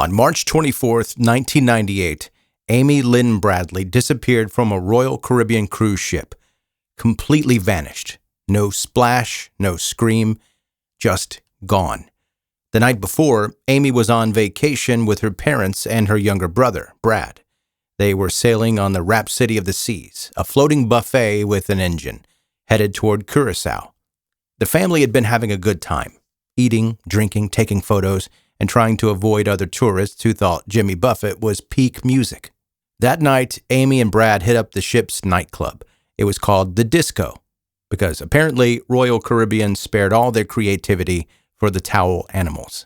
On March 24th, 1998, Amy Lynn Bradley disappeared from a Royal Caribbean cruise ship. Completely vanished. No splash, no scream, just gone. The night before, Amy was on vacation with her parents and her younger brother, Brad. They were sailing on the Rhapsody of the Seas, a floating buffet with an engine, headed toward Curacao. The family had been having a good time, eating, drinking, taking photos, and trying to avoid other tourists who thought Jimmy Buffett was peak music. That night, Amy and Brad hit up the ship's nightclub. It was called the Disco, because apparently Royal Caribbean spared all their creativity for the towel animals.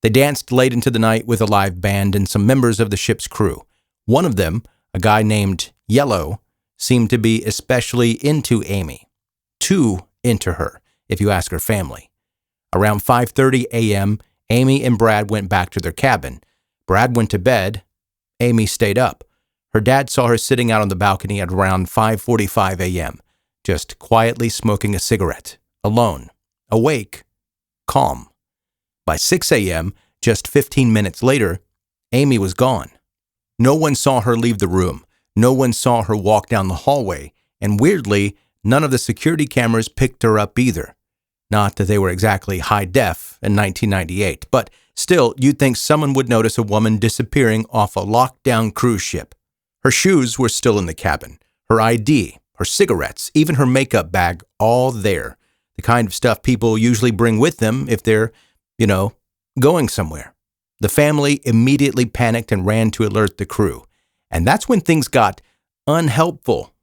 They danced late into the night with a live band and some members of the ship's crew. One of them, a guy named Yellow, seemed to be especially into Amy. Too into her, if you ask her family. Around 5:30 a.m., Amy and Brad went back to their cabin. Brad went to bed. Amy stayed up. Her dad saw her sitting out on the balcony at around 5:45 a.m., just quietly smoking a cigarette, alone, awake, calm. By 6 a.m., just 15 minutes later, Amy was gone. No one saw her leave the room. No one saw her walk down the hallway. And weirdly, none of the security cameras picked her up either. Not that they were exactly high def in 1998, but still, you'd think someone would notice a woman disappearing off a locked-down cruise ship. Her shoes were still in the cabin, her ID, her cigarettes, even her makeup bag, all there. The kind of stuff people usually bring with them if they're, going somewhere. The family immediately panicked and ran to alert the crew. And that's when things got unhelpful.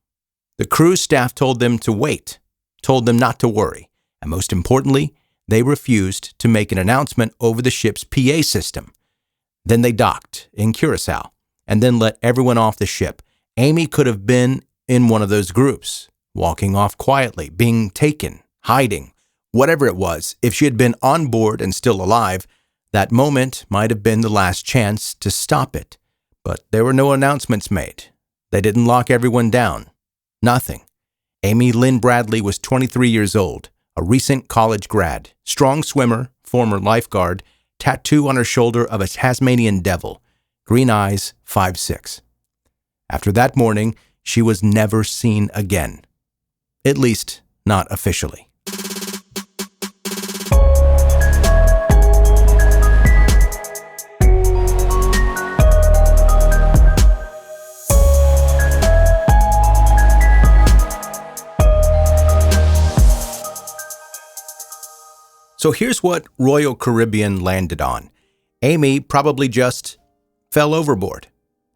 The cruise staff told them to wait, told them not to worry. And most importantly, they refused to make an announcement over the ship's PA system. Then they docked in Curacao and then let everyone off the ship. Amy could have been in one of those groups, walking off quietly, being taken, hiding, whatever it was. If she had been on board and still alive, that moment might have been the last chance to stop it. But there were no announcements made. They didn't lock everyone down. Nothing. Amy Lynn Bradley was 23 years old, a recent college grad, strong swimmer, former lifeguard, tattoo on her shoulder of a Tasmanian devil, green eyes, 5'6". After that morning, she was never seen again. At least, not officially. So here's what Royal Caribbean landed on. Amy probably just fell overboard.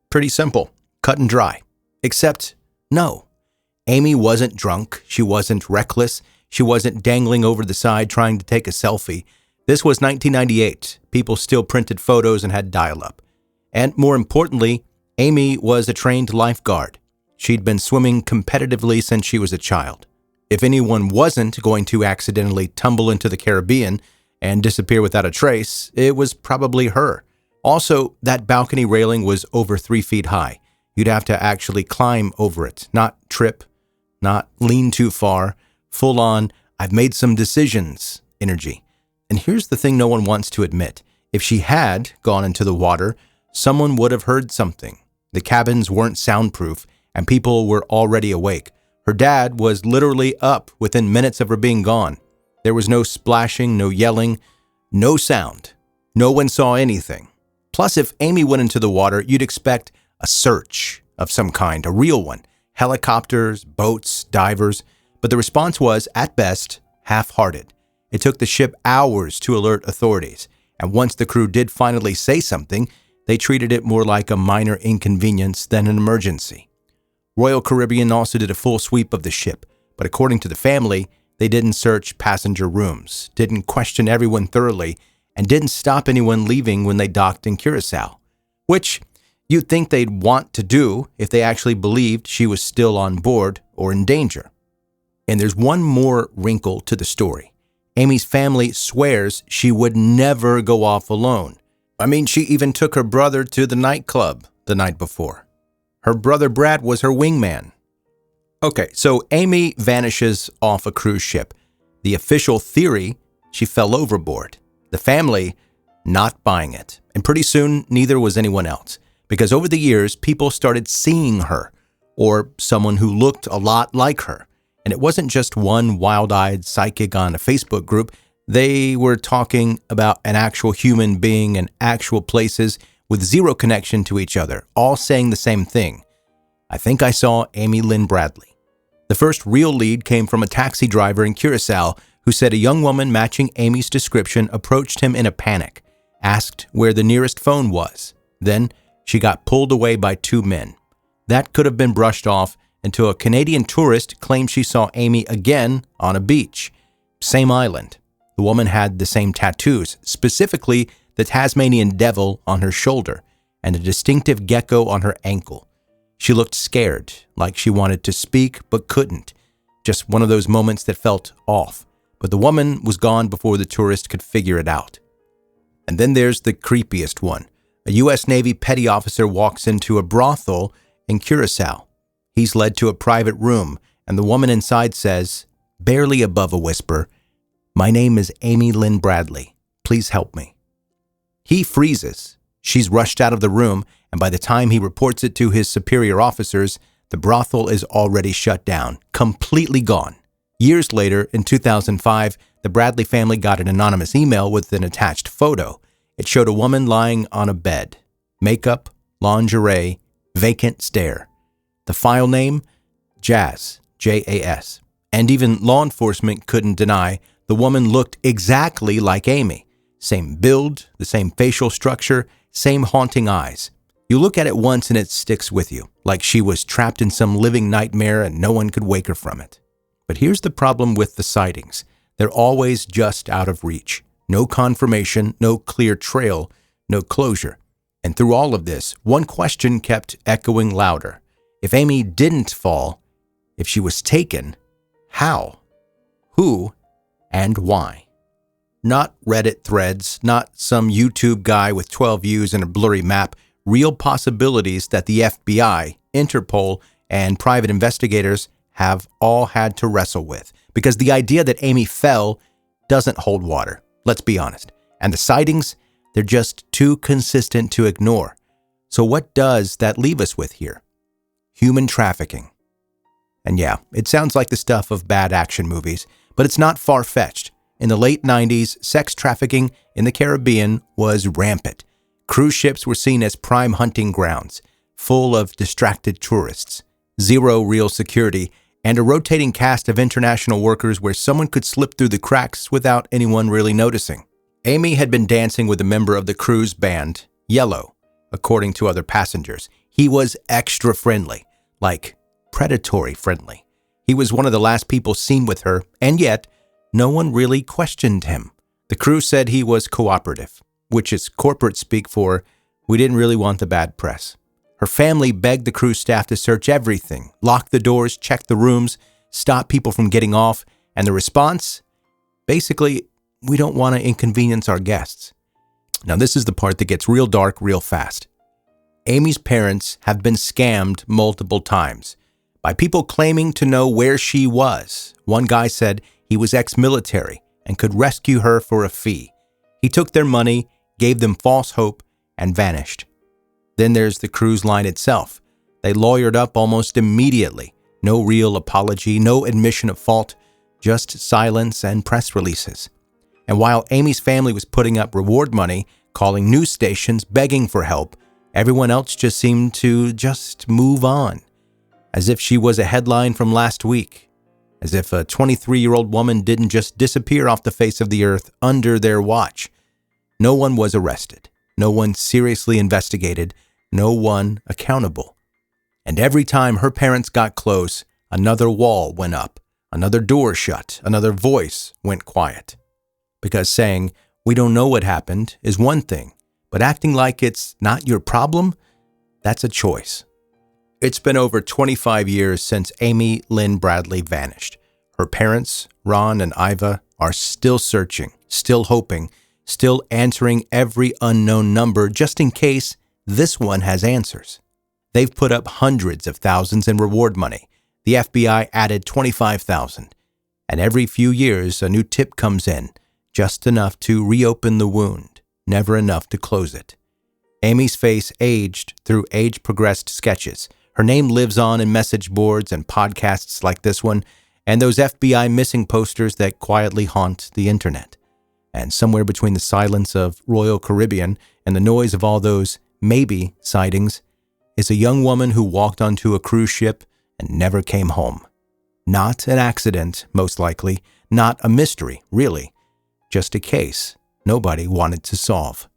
Pretty simple, cut and dry. Except, no. Amy wasn't drunk. She wasn't reckless. She wasn't dangling over the side trying to take a selfie. This was 1998. People still printed photos and had dial-up. And more importantly, Amy was a trained lifeguard. She'd been swimming competitively since she was a child. If anyone wasn't going to accidentally tumble into the Caribbean and disappear without a trace, it was probably her. Also, that balcony railing was over 3 feet high. You'd have to actually climb over it, not trip, not lean too far, full on, I've made some decisions energy. And here's the thing no one wants to admit. If she had gone into the water, someone would have heard something. The cabins weren't soundproof, and people were already awake. Her dad was literally up within minutes of her being gone. There was no splashing, no yelling, no sound. No one saw anything. Plus, if Amy went into the water, you'd expect a search of some kind, a real one. Helicopters, boats, divers. But the response was, at best, half-hearted. It took the ship hours to alert authorities. And once the crew did finally say something, they treated it more like a minor inconvenience than an emergency. Royal Caribbean also did a full sweep of the ship, but according to the family, they didn't search passenger rooms, didn't question everyone thoroughly, and didn't stop anyone leaving when they docked in Curacao, which you'd think they'd want to do if they actually believed she was still on board or in danger. And there's one more wrinkle to the story. Amy's family swears she would never go off alone. I mean, she even took her brother to the nightclub the night before. Her brother Brad was her wingman. Okay, so Amy vanishes off a cruise ship. The official theory, she fell overboard. The family, Not buying it. And pretty soon, neither was anyone else. Because over the years, people started seeing her, or someone who looked a lot like her. And it wasn't just one wild-eyed psychic on a Facebook group. They were talking about an actual human being in actual places with zero connection to each other, all saying the same thing. I think I saw Amy Lynn Bradley. The first real lead came from a taxi driver in Curacao who said a young woman matching Amy's description approached him in a panic, asked where the nearest phone was. Then she got pulled away by two men. That could have been brushed off until a Canadian tourist claimed she saw Amy again on a beach. Same island. The woman had the same tattoos, specifically the Tasmanian devil on her shoulder and a distinctive gecko on her ankle. She looked scared, like she wanted to speak but couldn't. Just one of those moments that felt off. But the woman was gone before the tourist could figure it out. And then there's the creepiest one. A U.S. Navy petty officer walks into a brothel in Curacao. He's led to a private room, and the woman inside says, barely above a whisper, "My name is Amy Lynn Bradley. Please help me." He freezes. She's rushed out of the room, and by the time he reports it to his superior officers, the brothel is already shut down, completely gone. Years later, in 2005, the Bradley family got an anonymous email with an attached photo. It showed a woman lying on a bed. Makeup, lingerie, vacant stare. The file name? Jas, Jas. And even law enforcement couldn't deny the woman looked exactly like Amy. Same build, the same facial structure, same haunting eyes. You look at it once and it sticks with you, like she was trapped in some living nightmare and no one could wake her from it. But here's the problem with the sightings. They're always just out of reach. No confirmation, no clear trail, no closure. And through all of this, one question kept echoing louder. If Amy didn't fall, if she was taken, how? Who? And why? Not Reddit threads, not some YouTube guy with 12 views and a blurry map, real possibilities that the FBI, Interpol, and private investigators have all had to wrestle with. Because the idea that Amy fell doesn't hold water, let's be honest. And the sightings, they're just too consistent to ignore. So what does that leave us with here? Human trafficking. And yeah, it sounds like the stuff of bad action movies, but it's not far-fetched. In the late 90s, sex trafficking in the Caribbean was rampant. Cruise ships were seen as prime hunting grounds, full of distracted tourists, zero real security, and a rotating cast of international workers where someone could slip through the cracks without anyone really noticing. Amy had been dancing with a member of the cruise band, Yellow, according to other passengers. He was extra friendly, like predatory friendly. He was one of the last people seen with her, and yet no one really questioned him. The crew said he was cooperative, which is corporate speak for, we didn't really want the bad press. Her family begged the cruise staff to search everything, lock the doors, check the rooms, stop people from getting off, and the response? Basically, we don't want to inconvenience our guests. Now this is the part that gets real dark real fast. Amy's parents have been scammed multiple times by people claiming to know where she was. One guy said he was ex-military and could rescue her for a fee. He took their money, gave them false hope, and vanished. Then there's the cruise line itself. They lawyered up almost immediately. No real apology, no admission of fault, just silence and press releases. And while Amy's family was putting up reward money, calling news stations, begging for help, everyone else just seemed to just move on. As if she was a headline from last week. As if a 23-year-old woman didn't just disappear off the face of the earth under their watch. No one was arrested. No one seriously investigated. No one accountable. And every time her parents got close, another wall went up, another door shut, another voice went quiet. Because saying, we don't know what happened, is one thing, but acting like it's not your problem, that's a choice. It's been over 25 years since Amy Lynn Bradley vanished. Her parents, Ron and Iva, are still searching, still hoping, still answering every unknown number just in case this one has answers. They've put up hundreds of thousands in reward money. The FBI added 25,000. And every few years, a new tip comes in, just enough to reopen the wound. never enough to close it. Amy's face aged through age-progressed sketches. Her name lives on in message boards and podcasts like this one, and those FBI missing posters that quietly haunt the internet. And somewhere between the silence of Royal Caribbean and the noise of all those maybe sightings is a young woman who walked onto a cruise ship and never came home. Not an accident, most likely. Not a mystery, really. Just a case nobody wanted to solve.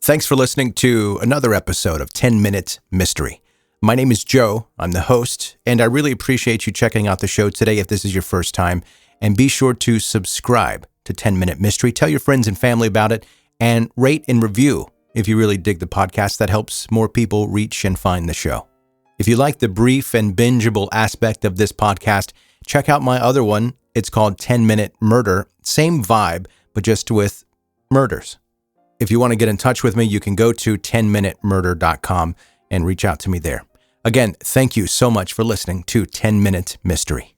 Thanks for listening to another episode of 10 Minute Mystery. My name is Joe. I'm the host, and I really appreciate you checking out the show today if this is your first time. And be sure to subscribe to 10 Minute Mystery. Tell your friends and family about it, and rate and review if you really dig the podcast. That helps more people reach and find the show. If you like the brief and bingeable aspect of this podcast, check out my other one. It's called 10 Minute Murder. Same vibe, but just with murders. If you want to get in touch with me, you can go to 10minutemurder.com and reach out to me there. Again, thank you so much for listening to 10 Minute Mystery.